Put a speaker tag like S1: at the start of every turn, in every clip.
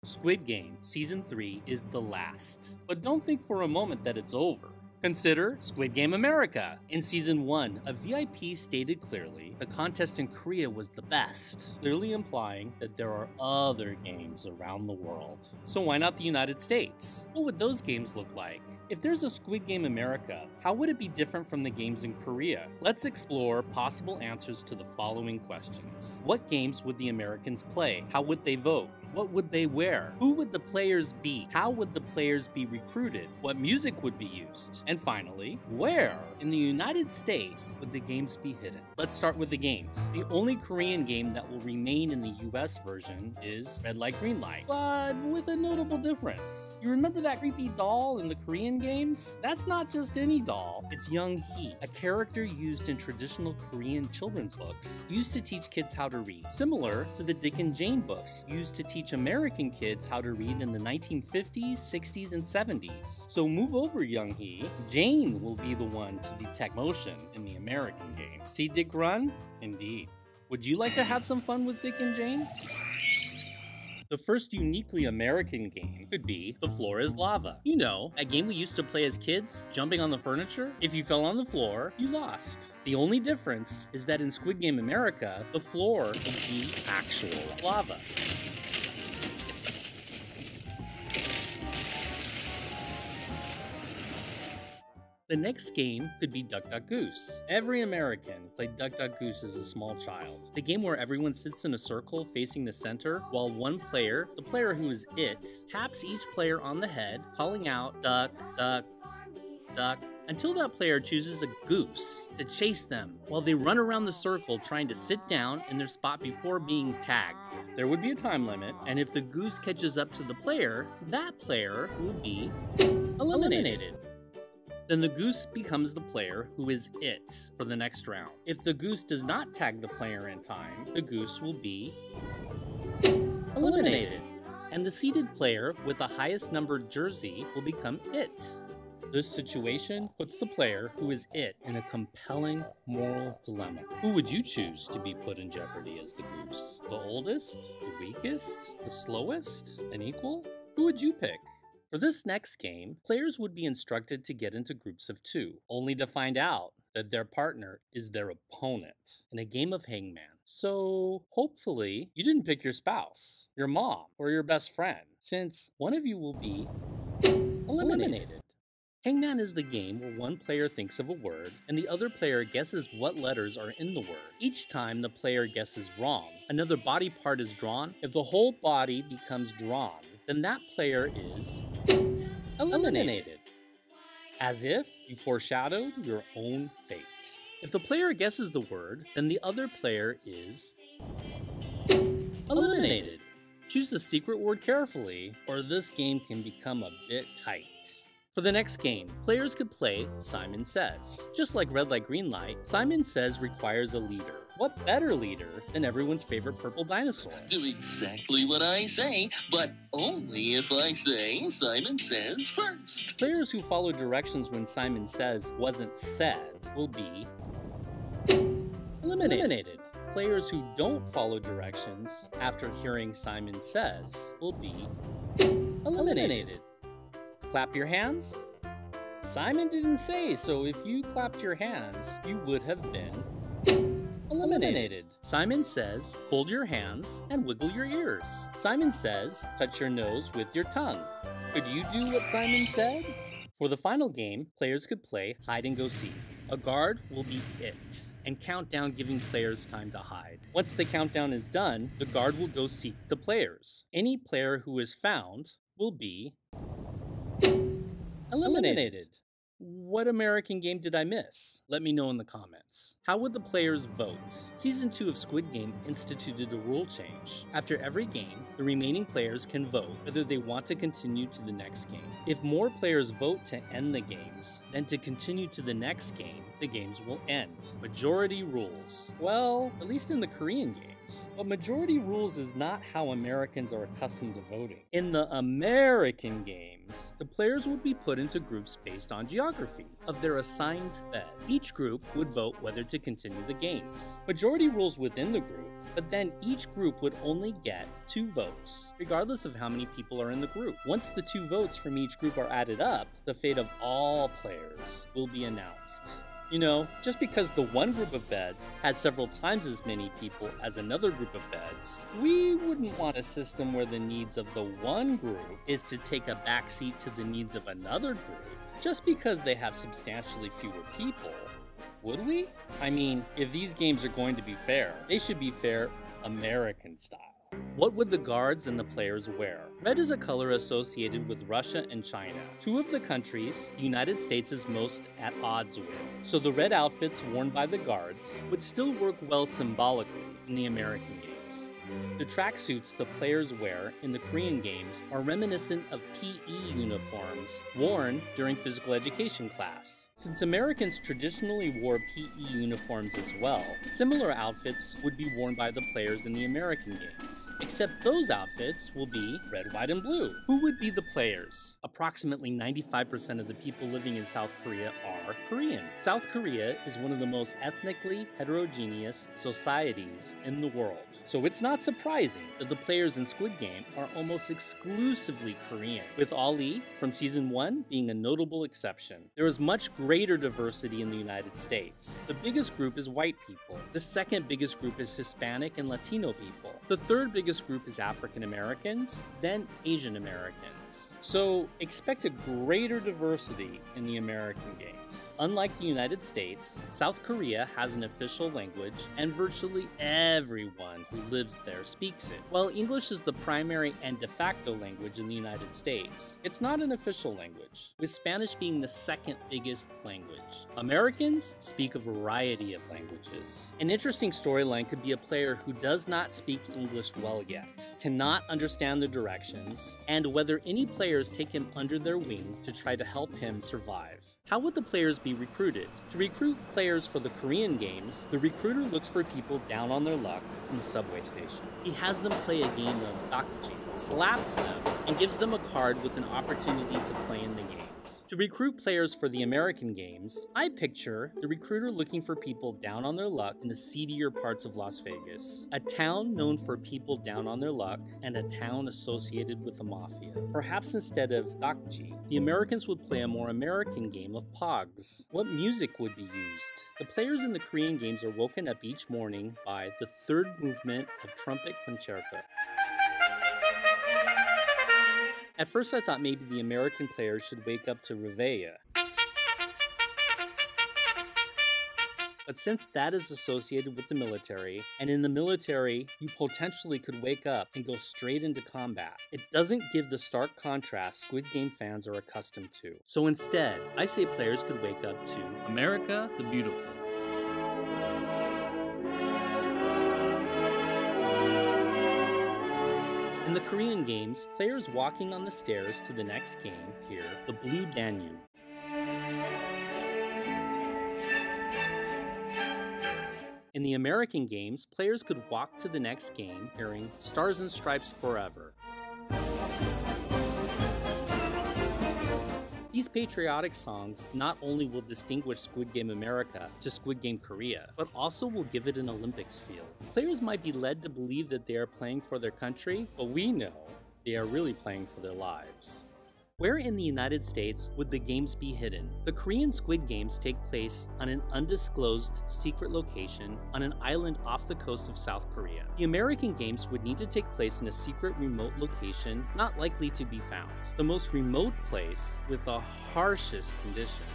S1: Squid Game Season 3 is the last. But don't think for a moment that it's over. Consider Squid Game America. In Season 1, a VIP stated clearly the contest in Korea was the best, clearly implying that there are other games around the world. So why not the United States? What would those games look like? If there's a Squid Game America, how would it be different from the games in Korea? Let's explore possible answers to the following questions. What games would the Americans play? How would they vote? What would they wear? Who would the players be? How would the players be recruited? What music would be used? And finally, where in the United States would the games be hidden? Let's start with the games. The only Korean game that will remain in the US version is Red Light Green Light, but with a notable difference. You remember that creepy doll in the Korean games? That's not just any doll, it's Young Hee, a character used in traditional Korean children's books, used to teach kids how to read, similar to the Dick and Jane books, used to teach American kids how to read in the 1950s, 60s, and 70s. So move over, Young Hee. Jane will be the one to detect motion in the American game. See Dick run? Indeed. Would you like to have some fun with Dick and Jane? The first uniquely American game could be The Floor is Lava. You know, a game we used to play as kids, jumping on the furniture. If you fell on the floor, you lost. The only difference is that in Squid Game America, the floor would be actual lava. The next game could be Duck Duck Goose. Every American played Duck Duck Goose as a small child. The game where everyone sits in a circle facing the center, while one player, the player who is it, taps each player on the head, calling out duck, duck, duck, until that player chooses a goose to chase them while they run around the circle trying to sit down in their spot before being tagged. There would be a time limit, and if the goose catches up to the player, that player will be eliminated. Then the goose becomes the player who is it for the next round. If the goose does not tag the player in time, the goose will be eliminated. And the seated player with the highest numbered jersey will become it. This situation puts the player who is it in a compelling moral dilemma. Who would you choose to be put in jeopardy as the goose? The oldest? The weakest? The slowest? An equal? Who would you pick? For this next game, players would be instructed to get into groups of 2, only to find out that their partner is their opponent in a game of hangman. So hopefully you didn't pick your spouse, your mom, or your best friend, since one of you will be eliminated. Hangman is the game where one player thinks of a word and the other player guesses what letters are in the word. Each time the player guesses wrong, another body part is drawn. If the whole body becomes drawn, then that player is eliminated, as if you foreshadowed your own fate. If the player guesses the word, then the other player is eliminated. Choose the secret word carefully, or this game can become a bit tight. For the next game, players could play Simon Says. Just like Red Light Green Light, Simon Says requires a leader. What better leader than everyone's favorite purple dinosaur?
S2: Do exactly what I say, but only if I say Simon Says first.
S1: Players who follow directions when Simon Says wasn't said will be eliminated. Players who don't follow directions after hearing Simon Says will be eliminated. Clap your hands? Simon didn't say, so if you clapped your hands, you would have been eliminated. Simon Says, fold your hands and wiggle your ears. Simon Says, touch your nose with your tongue. Could you do what Simon said? For the final game, players could play hide and go seek. A guard will be it, and countdown giving players time to hide. Once the countdown is done, the guard will go seek the players. Any player who is found will be eliminated. What American game did I miss? Let me know in the comments. How would the players vote? Season 2 of Squid Game instituted a rule change. After every game, the remaining players can vote whether they want to continue to the next game. If more players vote to end the games than to continue to the next game, the games will end. Majority rules. Well, at least in the Korean game. rules. But majority rules is not how Americans are accustomed to voting. In the American games, the players would be put into groups based on geography of their assigned bed. Each group would vote whether to continue the games. Majority rules within the group, but then each group would only get 2 votes, regardless of how many people are in the group. Once the 2 votes from each group are added up, the fate of all players will be announced. You know, just because the one group of beds has several times as many people as another group of beds, we wouldn't want a system where the needs of the one group is to take a backseat to the needs of another group, just because they have substantially fewer people. Would we? I mean, if these games are going to be fair, they should be fair American style. What would the guards and the players wear? Red is a color associated with Russia and China, 2 of the countries the United States is most at odds with. So the red outfits worn by the guards would still work well symbolically in the American games. The tracksuits the players wear in the Korean games are reminiscent of PE uniforms worn during physical education class. Since Americans traditionally wore PE uniforms as well, similar outfits would be worn by the players in the American games, except those outfits will be red, white, and blue. Who would be the players? Approximately 95% of the people living in South Korea are Korean. South Korea is one of the most ethnically heterogeneous societies in the world, so it's not surprising that the players in Squid Game are almost exclusively Korean, with Ali from Season 1 being a notable exception. There is much greater diversity in the United States. The biggest group is white people. The second biggest group is Hispanic and Latino people. The third biggest group is African Americans, then Asian Americans. So expect a greater diversity in the American games. Unlike the United States, South Korea has an official language, and virtually everyone who lives there speaks it. While English is the primary and de facto language in the United States, it's not an official language, with Spanish being the second biggest language. Americans speak a variety of languages. An interesting storyline could be a player who does not speak English well yet, cannot understand the directions, and whether any players take him under their wing to try to help him survive. How would the players be recruited? To recruit players for the Korean games, the recruiter looks for people down on their luck in the subway station. He has them play a game of dakji, slaps them, and gives them a card with an opportunity to play in the games. To recruit players for the American games, I picture the recruiter looking for people down on their luck in the seedier parts of Las Vegas, a town known for people down on their luck and a town associated with the mafia. Perhaps instead of dakji, the Americans would play a more American game of pogs. What music would be used? The players in the Korean games are woken up each morning by the third movement of trumpet concerto. At first I thought maybe the American players should wake up to Reveille. But since that is associated with the military, and in the military you potentially could wake up and go straight into combat, it doesn't give the stark contrast Squid Game fans are accustomed to. So instead, I say players could wake up to America the Beautiful. In the Korean games, players walking on the stairs to the next game hear the Blue Danube. In the American games, players could walk to the next game hearing Stars and Stripes Forever. These patriotic songs not only will distinguish Squid Game America to Squid Game Korea, but also will give it an Olympics feel. Players might be led to believe that they are playing for their country, but we know they are really playing for their lives. Where in the United States would the games be hidden? The Korean Squid Games take place on an undisclosed secret location on an island off the coast of South Korea. The American games would need to take place in a secret remote location not likely to be found. The most remote place with the harshest conditions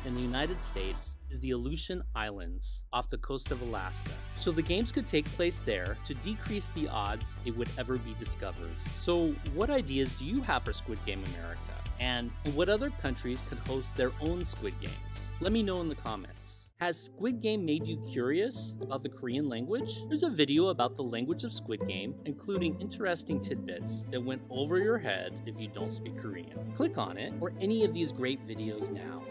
S1: in the United States is the Aleutian Islands off the coast of Alaska. So the games could take place there to decrease the odds it would ever be discovered. So what ideas do you have for Squid Game America? And what other countries could host their own Squid Games? Let me know in the comments. Has Squid Game made you curious about the Korean language? There's a video about the language of Squid Game, including interesting tidbits that went over your head if you don't speak Korean. Click on it or any of these great videos now.